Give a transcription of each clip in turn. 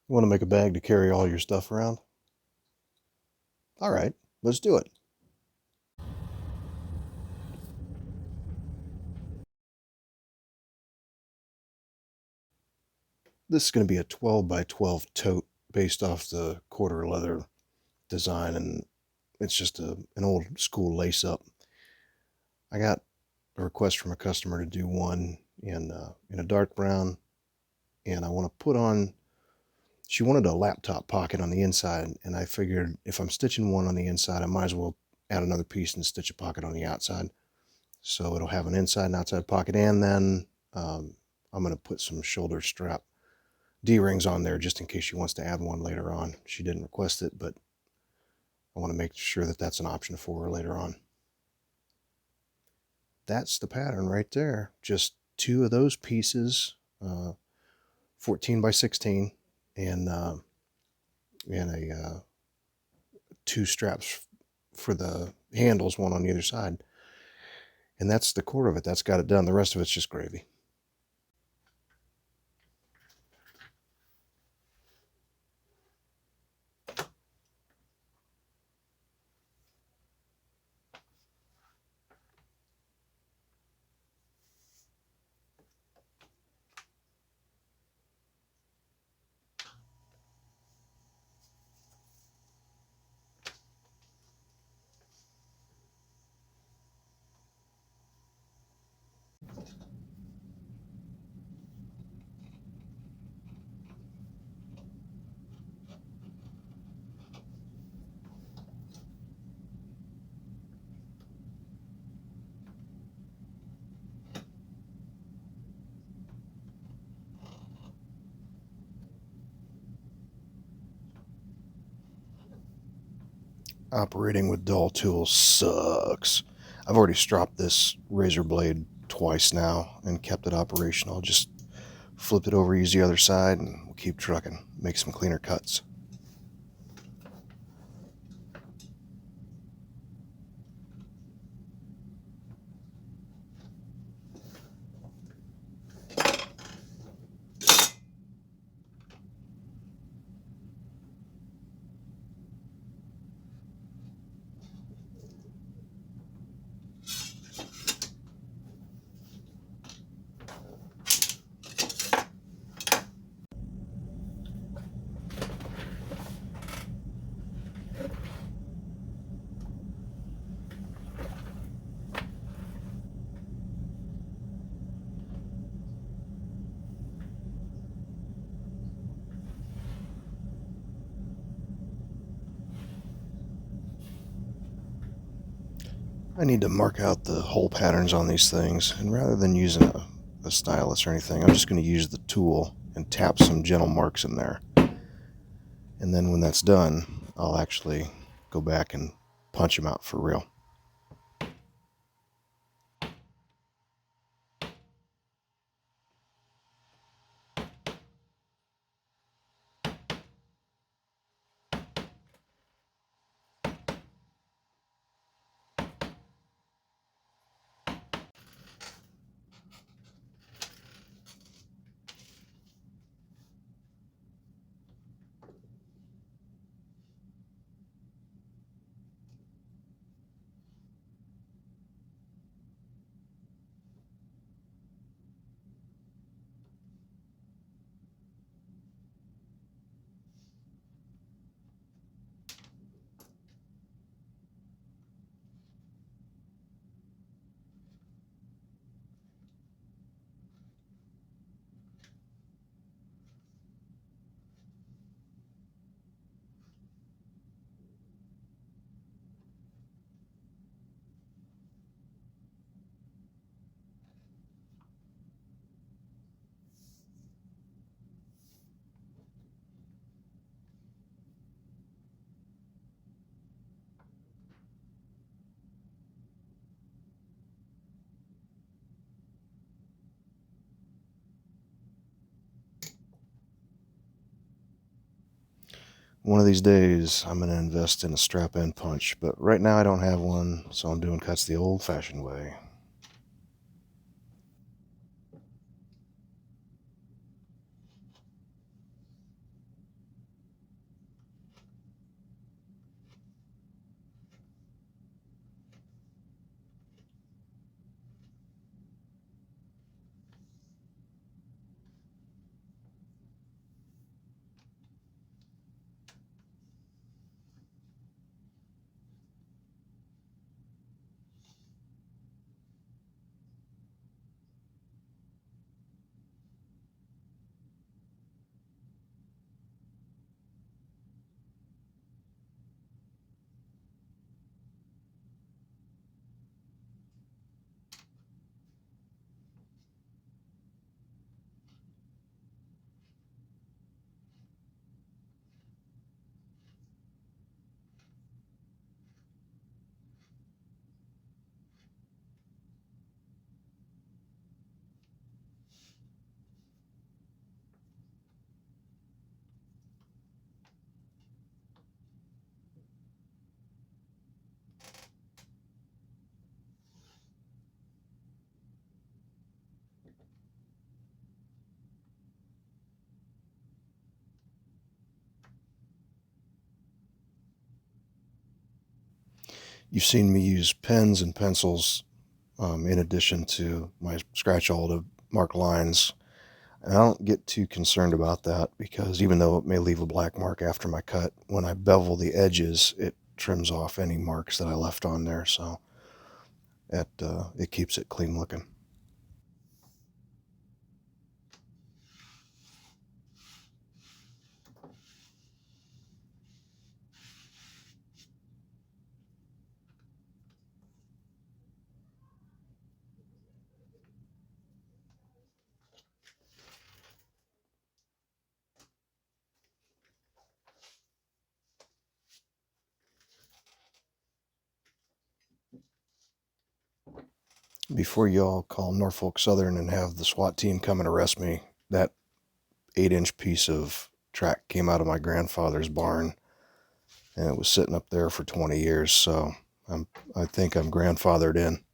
You want to make a bag to carry all your stuff around? All right, let's do it. This is going to be a 12 by 12 tote based off the Corter Leather design, and it's just an old school lace up. I got a request from a customer to do one in a dark brown, and I want to put on. She wanted a laptop pocket on the inside, and I figured if I'm stitching one on the inside, I might as well add another piece and stitch a pocket on the outside. So it'll have an inside and outside pocket, and then I'm going to put some shoulder strap D-rings on there just in case she wants to add one later on. She didn't request it, but I want to make sure that that's an option for her later on. That's the pattern right there. Just two of those pieces, 14 by 16, and a two straps for the handles, one on either side. And that's the core of it. That's got it done. The rest of it's just gravy. Operating with dull tools sucks. I've already stropped this razor blade twice now and kept it operational. Just flip it over, use the other side, and we'll keep trucking. Make some cleaner cuts. I need to mark out the hole patterns on these things, and rather than using a stylus or anything, I'm just going to use the tool and tap some gentle marks in there. And then when that's done, I'll actually go back and punch them out for real. One of these days, I'm going to invest in a strap-end punch, but right now I don't have one, so I'm doing cuts the old-fashioned way. You've seen me use pens and pencils in addition to my scratch awl to mark lines. And I don't get too concerned about that because even though it may leave a black mark after my cut, when I bevel the edges, it trims off any marks that I left on there. So it keeps it clean looking. Before y'all call Norfolk Southern and have the SWAT team come and arrest me, that 8-inch piece of track came out of my grandfather's barn, and it was sitting up there for 20 years. So I think I'm grandfathered in.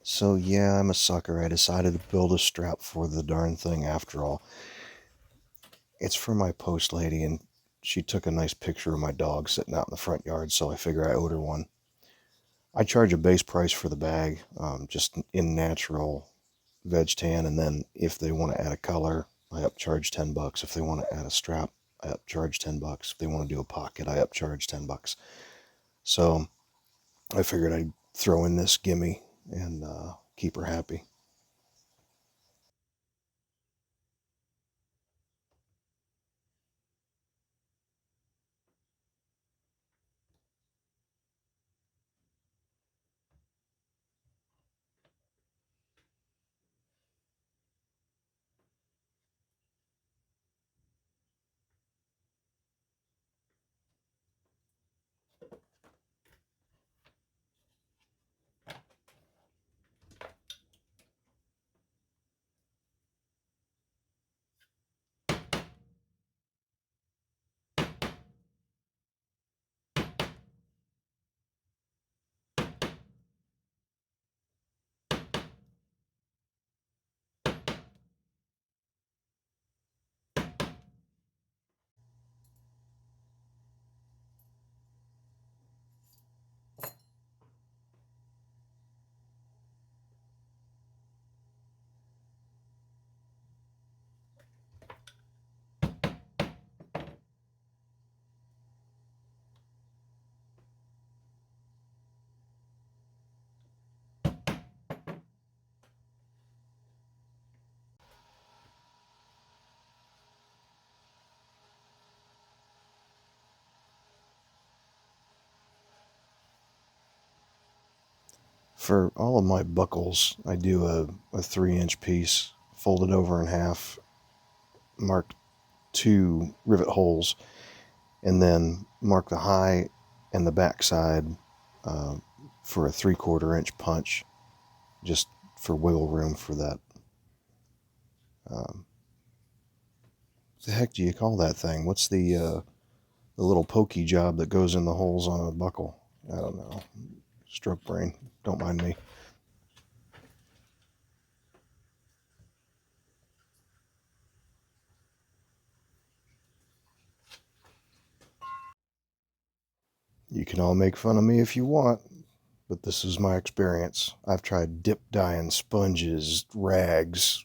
So yeah, I'm a sucker. I decided to build a strap for the darn thing after all. It's for my post lady, and she took a nice picture of my dog sitting out in the front yard, so I figure I owed her one. I charge a base price for the bag, just in natural veg tan, and then if they want to add a color, I upcharge $10. If they want to add a strap, I upcharge $10. If they want to do a pocket, I upcharge $10. So I figured I'd throw in this gimme and keep her happy. For all of my buckles, I do a 3-inch piece, fold it over in half, mark 2 rivet holes, and then mark the high and the back side uh, for a 3/4 inch punch, just for wiggle room for that. What the heck do you call that thing? What's the little pokey job that goes in the holes on a buckle? I don't know. Stroke brain. Don't mind me. You can all make fun of me if you want, but this is my experience. I've tried dip dyeing sponges, rags,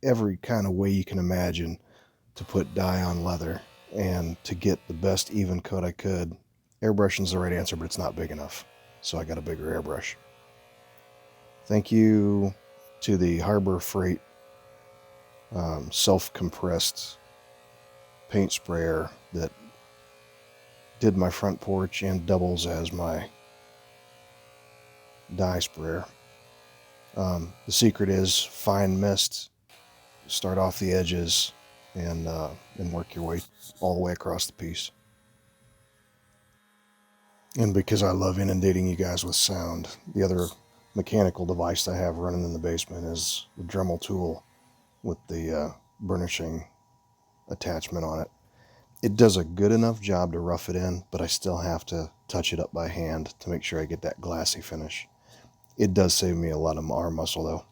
every kind of way you can imagine to put dye on leather and to get the best even coat I could. Airbrushing's the right answer, but it's not big enough, so I got a bigger airbrush. Thank you to the Harbor Freight self-compressed paint sprayer that did my front porch and doubles as my dye sprayer. The secret is fine mist. Start off the edges and work your way all the way across the piece. And because I love inundating you guys with sound, the other mechanical device I have running in the basement is the Dremel tool with the burnishing attachment on it. It does a good enough job to rough it in, but I still have to touch it up by hand to make sure I get that glassy finish. It does save me a lot of arm muscle though.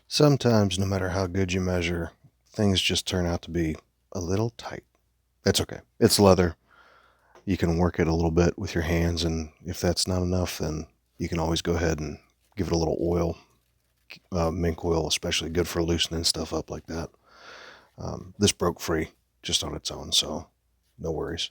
Sometimes, no matter how good you measure, things just turn out to be a little tight. That's okay. It's leather. You can work it a little bit with your hands, and if that's not enough, then you can always go ahead and give it a little oil. Mink oil, especially good for loosening stuff up like that. This broke free just on its own, so no worries.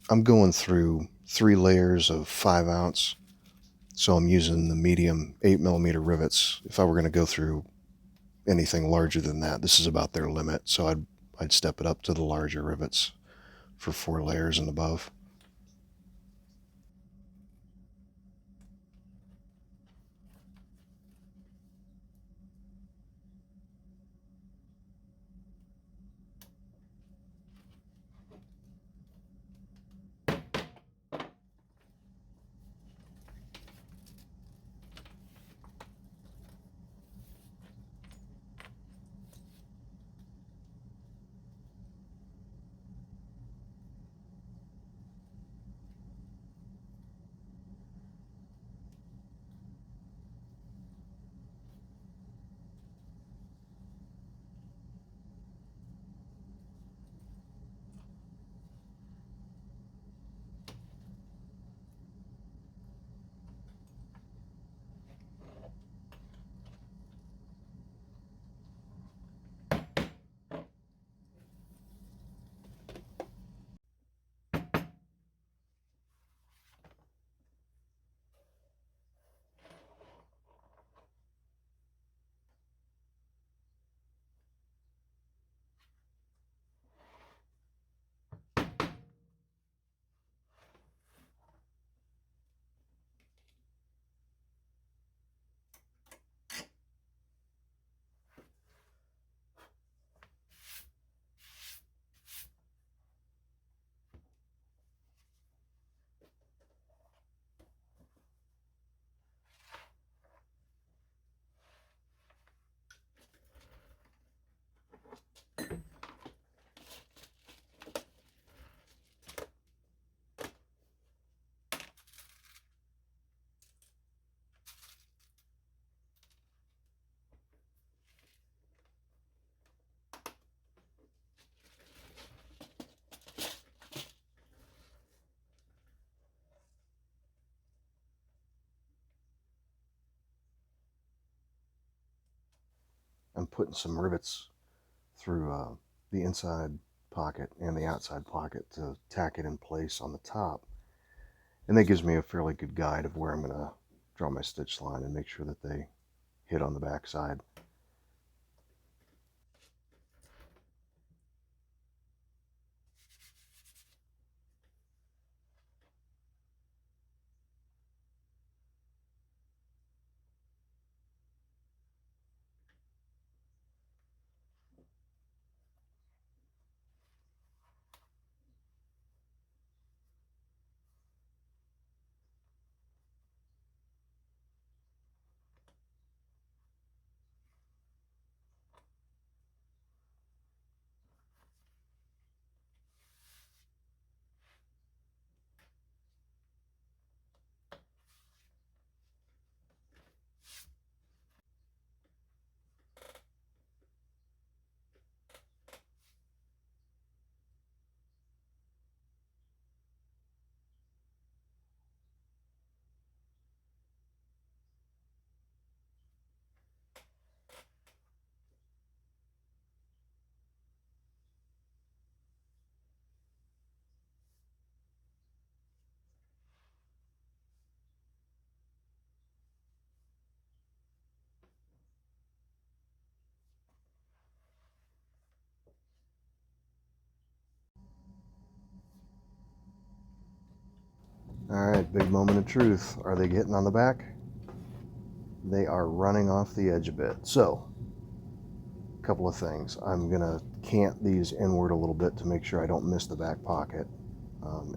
I'm going through 3 layers of 5 ounce, so I'm using the medium 8 millimeter rivets. If I were going to go through anything larger than that, this is about their limit, so I'd step it up to the larger rivets for 4 layers and above. I'm putting some rivets through the inside pocket and the outside pocket to tack it in place on the top. And that gives me a fairly good guide of where I'm going to draw my stitch line and make sure that they hit on the back side. All right, big moment of truth. Are they getting on the back? They are running off the edge a bit. So, a couple of things. I'm going to cant these inward a little bit to make sure I don't miss the back pocket.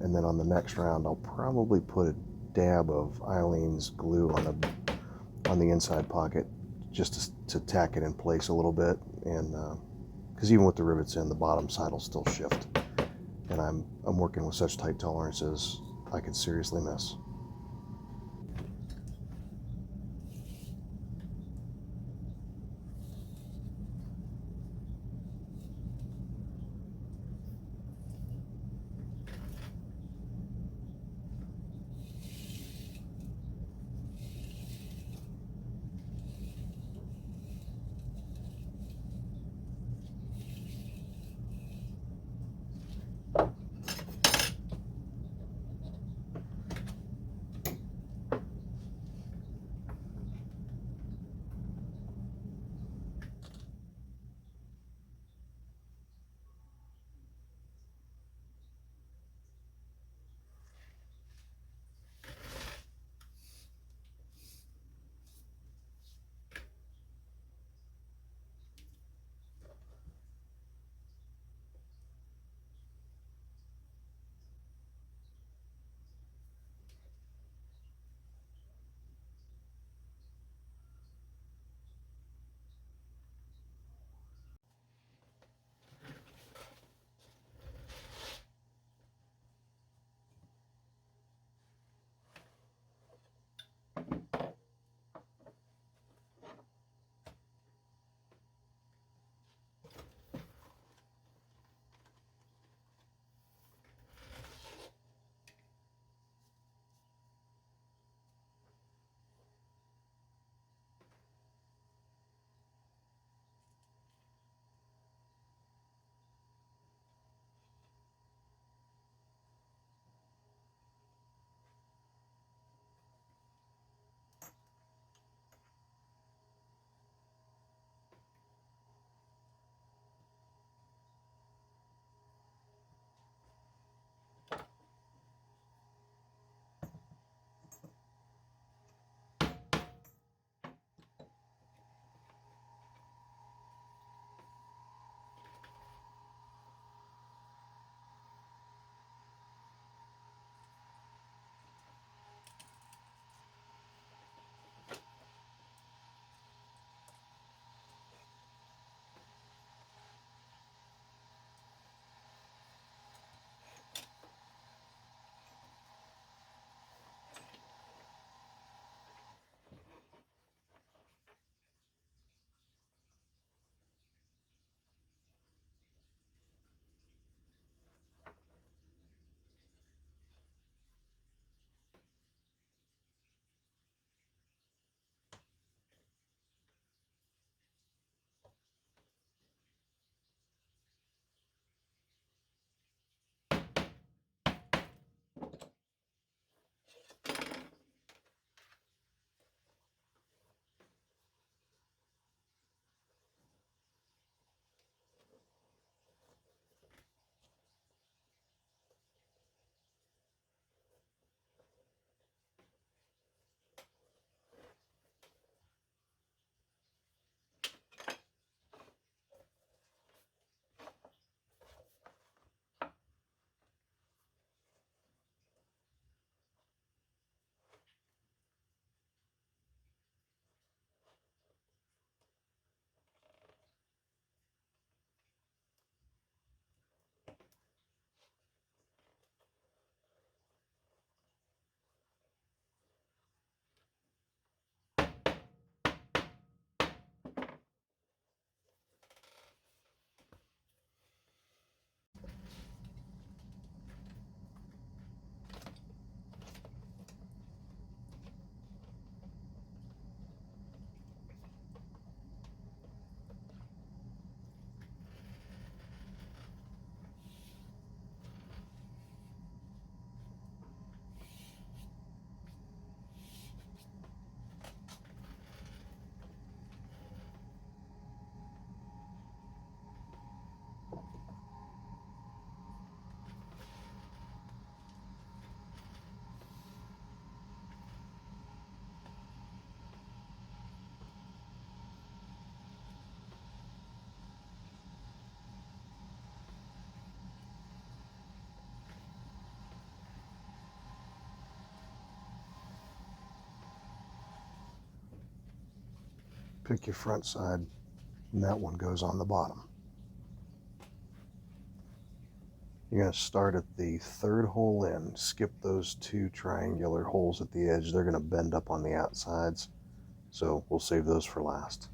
And then on the next round, I'll probably put a dab of Eileen's glue on the inside pocket just to tack it in place a little bit. And because even with the rivets in, the bottom side will still shift. And I'm working with such tight tolerances, I could seriously miss. Pick your front side, and that one goes on the bottom. You're going to start at the third hole in, skip those two triangular holes at the edge. They're going to bend up on the outsides, so we'll save those for last.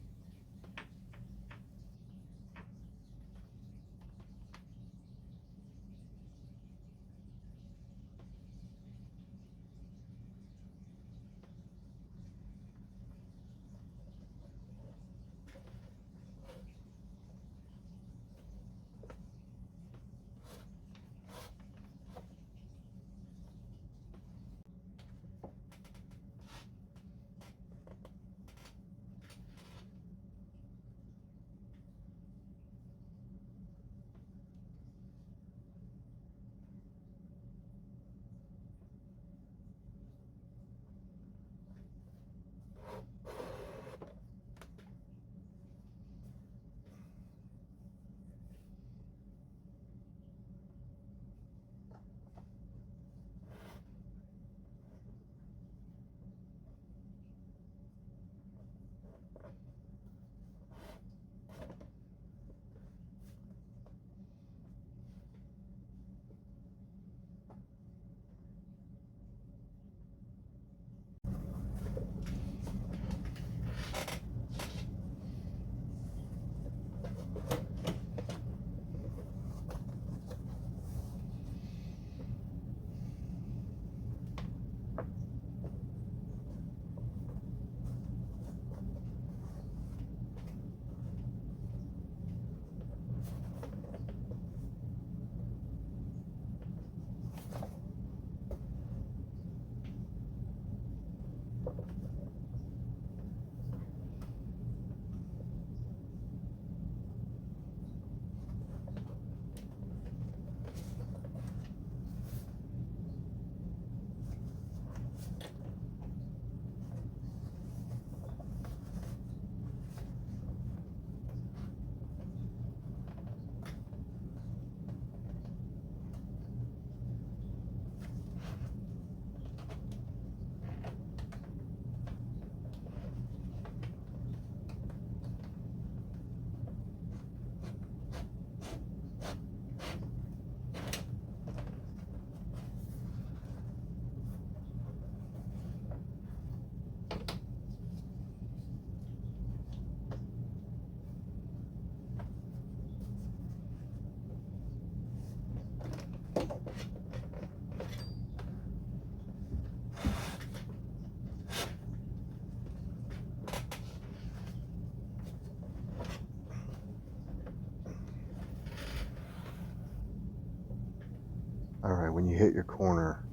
All right, when you hit your corner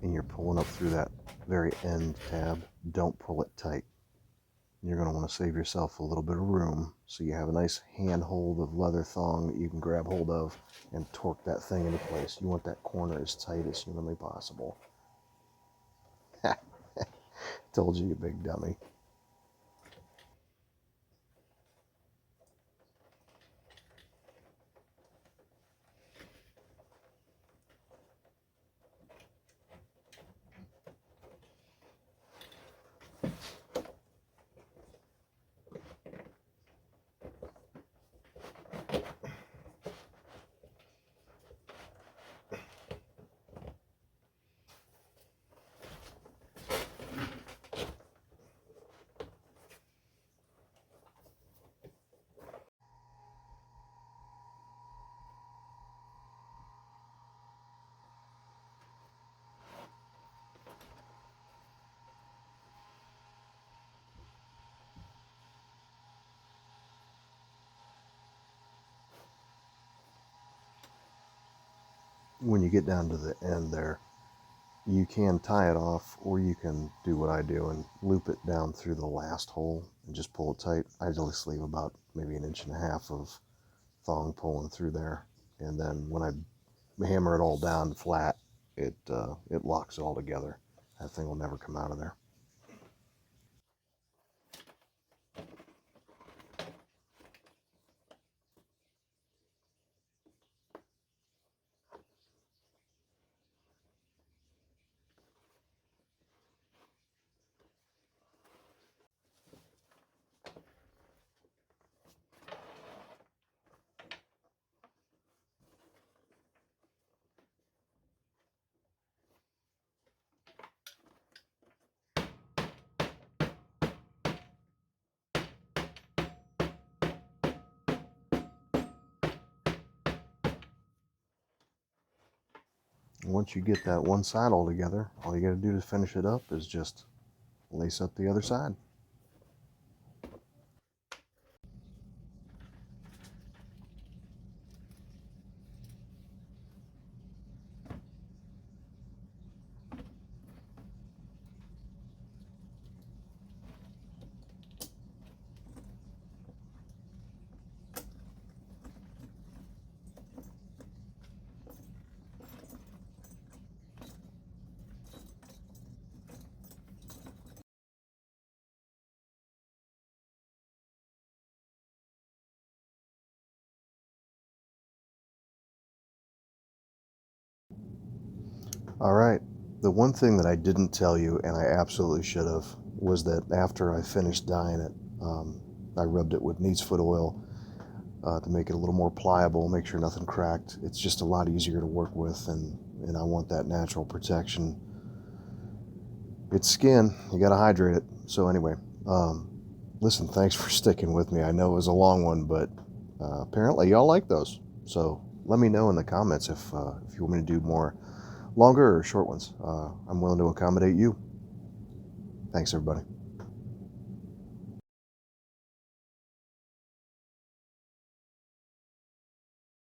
and you're pulling up through that very end tab, don't pull it tight. You're going to want to save yourself a little bit of room so you have a nice handhold of leather thong that you can grab hold of and torque that thing into place. You want that corner as tight as humanly possible. Told you, you big dummy. When you get down to the end there, you can tie it off, or you can do what I do and loop it down through the last hole and just pull it tight. I just leave about maybe 1.5 inches of thong pulling through there, and then when I hammer it all down flat, it locks it all together. That thing will never come out of there. once you get that one side all together, all you got to do to finish it up is just lace up the other side. All right, the one thing that I didn't tell you, and I absolutely should have, was that after I finished dyeing it, I rubbed it with neat's foot oil to make it a little more pliable, make sure nothing cracked. It's just a lot easier to work with, and I want that natural protection. It's skin, you gotta hydrate it. So anyway, listen, thanks for sticking with me. I know it was a long one, but apparently y'all like those. So let me know in the comments if you want me to do more longer or short ones. I'm willing to accommodate you. Thanks, everybody.